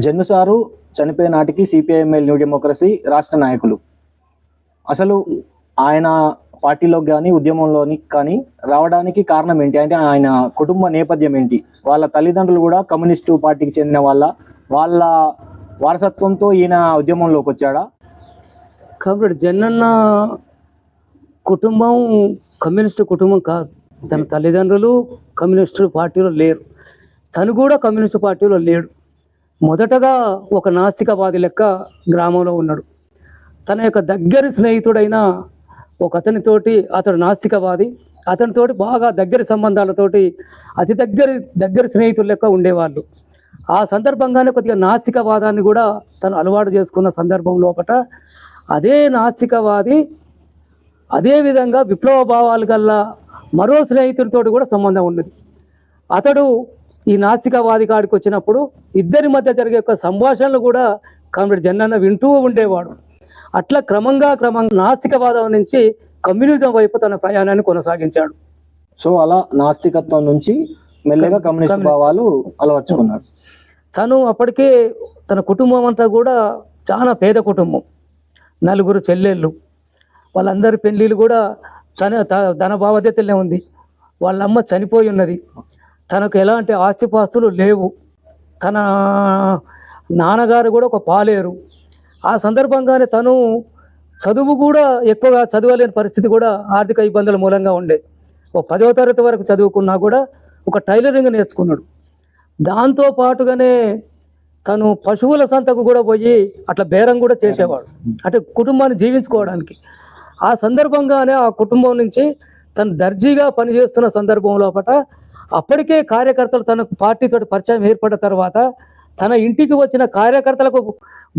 Jannu sir చనిపోయే నాటికి CPIML new democracy రాష్ట్ర నాయకులు. అసలు ఆయన పార్టీలోకి కానీ ఉద్యమంలోని కానీ రావడానికి కారణం ఏంటి? అంటే ఆయన కుటుంబ నేపథ్యం ఏంటి? వాళ్ళ తల్లిదండ్రులు కూడా కమ్యూనిస్టు పార్టీకి చెందిన వాళ్ళ వారసత్వంతో ఈయన ఉద్యమంలోకి వచ్చాడా? కాబట్టి జన్నన్న కుటుంబం కమ్యూనిస్టు కుటుంబం కాదు. తన తల్లిదండ్రులు కమ్యూనిస్టు పార్టీలో లేరు, తను కూడా కమ్యూనిస్టు పార్టీలో లేడు. మొదటగా ఒక నాస్తికవాది లెక్క గ్రామంలో ఉన్నాడు. తన యొక్క దగ్గరి స్నేహితుడైన ఒక అతనితోటి, అతడు నాస్తికవాది, అతనితోటి బాగా దగ్గరి సంబంధాలతోటి అతి దగ్గరి స్నేహితుల లెక్క ఉండేవాళ్ళు. ఆ సందర్భంగానే కొద్దిగా నాస్తికవాదాన్ని కూడా తను అలవాటు చేసుకున్న సందర్భం లోపల అదే నాస్తికవాది అదేవిధంగా విప్లవ భావాలు గల మరో స్నేహితుడితో కూడా సంబంధం ఉన్నది. అతడు ఈ నాస్తికవాది కాడికి వచ్చినప్పుడు ఇద్దరి మధ్య జరిగే యొక్క సంభాషణలు కూడా కామ్రేడ్ జన్నన్న వింటూ ఉండేవాడు. అట్లా క్రమంగా నాస్తికవాదం నుంచి కమ్యూనిజం వైపు తన ప్రయాణాన్ని కొనసాగించాడు. సో అలా నాస్తికత్వం నుంచి మెల్లగా కమ్యూనిస్ట్ భావాలు అలవర్చుకున్నాడు. తను అప్పటికే తన కుటుంబం అంతా కూడా చాలా పేద కుటుంబం, 4 చెల్లెళ్ళు, వాళ్ళందరి పెళ్ళిళ్ళు కూడా తన బాధ్యతలే ఉంది. వాళ్ళమ్మ చనిపోయి ఉన్నది, తనకు ఎలాంటి ఆస్తిపాస్తులు లేవు, తన నాన్నగారు కూడా ఒక పాలేరు. ఆ సందర్భంగానే తను చదువు కూడా ఎక్కువగా చదవలేని పరిస్థితి కూడా ఆర్థిక ఇబ్బందుల మూలంగా ఉండే. ఒక 10వ తరగతి వరకు చదువుకున్నా కూడా ఒక టైలరింగ్ నేర్చుకున్నాడు. దాంతో పాటుగానే తను పశువుల సంతకు కూడా పోయి అట్లా బేరం కూడా చేసేవాడు, అంటే కుటుంబాన్ని జీవించుకోవడానికి. ఆ సందర్భంగానే ఆ కుటుంబం నుంచి తను దర్జీగా పనిచేస్తున్న సందర్భం లోపల అప్పటికే కార్యకర్తలు తన పార్టీతో పరిచయం ఏర్పడిన తర్వాత తన ఇంటికి వచ్చిన కార్యకర్తలకు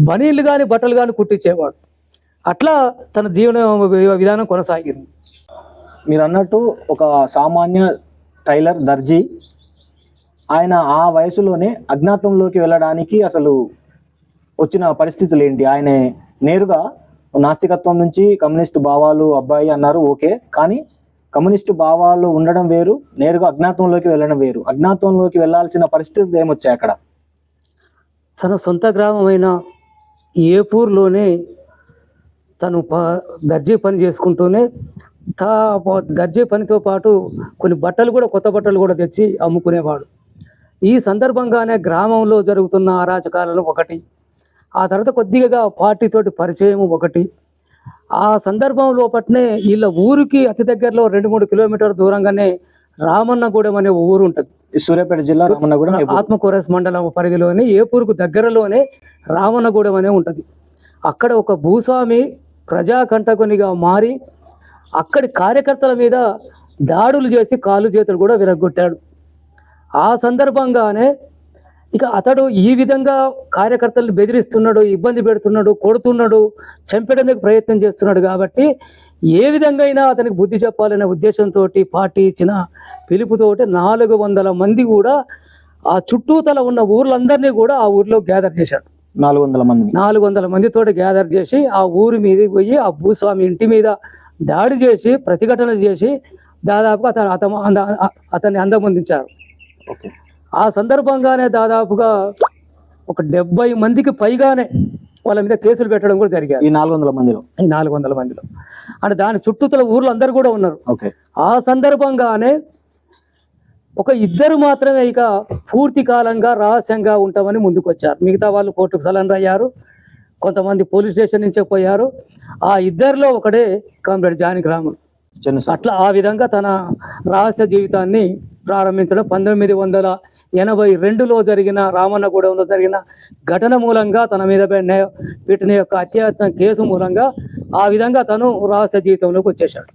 బనీళ్ళు కానీ బట్టలు కానీ కుట్టించేవాడు. అట్లా తన జీవన విధానం కొనసాగింది. మీరు అన్నట్టు ఒక సామాన్య టైలర్ దర్జీ ఆయన ఆ వయసులోనే అజ్ఞాతంలోకి వెళ్ళడానికి అసలు వచ్చిన పరిస్థితులు ఏంటి? ఆయన నేరుగా నాస్తికత్వం నుంచి కమ్యూనిస్టు భావాలు అబ్బాయి అన్నారు, ఓకే, కానీ కమ్యూనిస్టు భావాలు ఉండడం వేరు, నేరుగా అజ్ఞాతంలోకి వెళ్ళడం వేరు. అజ్ఞాతంలోకి వెళ్ళాల్సిన పరిస్థితులు ఏమొచ్చాయి అక్కడ? తన సొంత గ్రామమైన ఏపూర్లోనే తను దర్జీ పని చేసుకుంటూనే దర్జీ పనితో పాటు కొన్ని బట్టలు కూడా, కొత్త బట్టలు కూడా తెచ్చి అమ్ముకునేవాడు. ఈ సందర్భంగానే గ్రామంలో జరుగుతున్న అరాచకాలలో ఒకటి, ఆ తర్వాత కొద్దిగా పార్టీతోటి పరిచయం ఒకటి. ఆ సందర్భం లోపట్నే వీళ్ళ ఊరికి అతి దగ్గరలో 2-3 కిలోమీటర్ల దూరంగానే రామన్నగూడెం అనే ఊరు ఉంటుంది. సూర్యాపేట జిల్లా రామన్నగూడెం ఆత్మకూరస్ మండలం పరిధిలోని ఏపూరుకు దగ్గరలోనే రామన్నగూడెం అనే ఉంటుంది. అక్కడ ఒక భూస్వామి ప్రజాకంటకునిగా మారి అక్కడి కార్యకర్తల మీద దాడులు చేసి కాళ్ళు చేతులు కూడా విరగొట్టాడు. ఆ సందర్భంగానే ఇక అతడు ఈ విధంగా కార్యకర్తలను బెదిరిస్తున్నాడు, ఇబ్బంది పెడుతున్నాడు, కొడుతున్నాడు, చంపడానికి ప్రయత్నం చేస్తున్నాడు. కాబట్టి ఏ విధంగా అయినా అతనికి బుద్ధి చెప్పాలనే ఉద్దేశంతో పార్టీ ఇచ్చిన పిలుపుతోటి 400 మంది కూడా ఆ చుట్టూతల ఉన్న ఊర్లందరినీ కూడా ఆ ఊర్లో గ్యాదర్ చేశాడు. 400 మందితో గ్యాదర్ చేసి ఆ ఊరి మీదకి పోయి ఆ భూస్వామి ఇంటి మీద దాడి చేసి ప్రతిఘటన చేసి దాదాపుగా అతన్ని అందమొందించారు. ఆ సందర్భంగానే దాదాపుగా ఒక 70 మందికి పైగానే వాళ్ళ మీద కేసులు పెట్టడం కూడా జరిగాయి. ఈ 400 మందిలో అంటే దాని చుట్టూతల ఊర్లు అందరూ కూడా ఉన్నారు. ఆ సందర్భంగానే ఒక 2 మాత్రమే ఇక పూర్తి కాలంగా రహస్యంగా ఉంటామని ముందుకు వచ్చారు. మిగతా వాళ్ళు కోర్టుకు సరెండర్ అయ్యారు, కొంతమంది పోలీస్ స్టేషన్ నుంచే పోయారు. ఆ 2లో ఒకడే కామ్రేడ్ జానకి రాములు. అట్లా ఆ విధంగా తన రహస్య జీవితాన్ని ప్రారంభించడం 1982లో జరిగిన రామన్నగూడెంలో జరిగిన ఘటన మూలంగా తన మీద పెట్టిన యొక్క అత్యాయత్నం కేసు మూలంగా ఆ విధంగా తను రహస్య జీవితంలోకి వచ్చేశాడు.